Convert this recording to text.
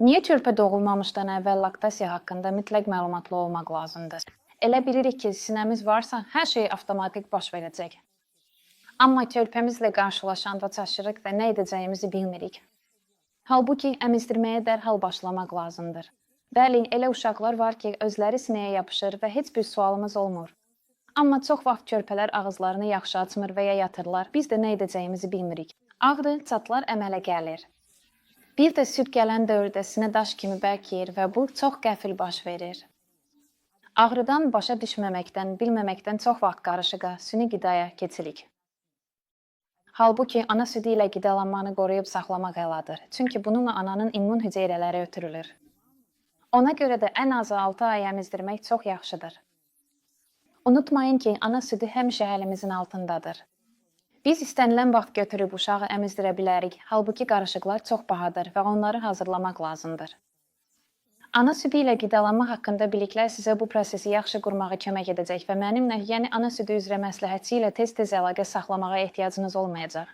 Niyə körpə doğulmamışdan əvvəl laktasiya haqqında mütləq məlumatlı olmaq lazımdır? Elə bilirik ki, sinəmiz varsa, hər şey avtomatik baş verəcək. Amma körpəmizlə qarşılaşanda çaşırıq və nə edəcəyimizi bilmirik. Halbuki əmizdirməyə dərhal başlamaq lazımdır. Bəli, elə uşaqlar var ki, özləri sinəyə yapışır və heç bir sualımız olmur. Amma çox vaxt körpələr ağızlarını yaxşı açmır və ya yatırlar, biz də nə edəcəyimizi bilmirik. Ağrı, çatlar əmələ gəlir. Bir də süd gələn dövrdə sinə daş kimi bərkiyir və bu çox qəfil baş verir. Ağrıdan başa düşməməkdən, bilməməkdən çox vaxt qarışıqa, süni qidaya keçirik. Halbuki ana südü ilə qidalanmanı qoruyub saxlamaq əladır. Çünki bununla ananın immun hüceyrələri ötürülür. Ona görə də ən azı 6 ay əmizdirmək çox yaxşıdır. Unutmayın ki, ana südü həmişə əlimizin altındadır. Biz istənilən vaxt götürüb uşağı əmizdirə bilərik, halbuki qarışıqlar çox bahadır və onları hazırlamaq lazımdır. Ana südü ilə qidalanma haqqında biliklər sizə bu prosesi yaxşı qurmağa kömək edəcək və mənimlə, yəni ana südü üzrə məsləhətçi ilə tez-tez əlaqə saxlamağa ehtiyacınız olmayacaq.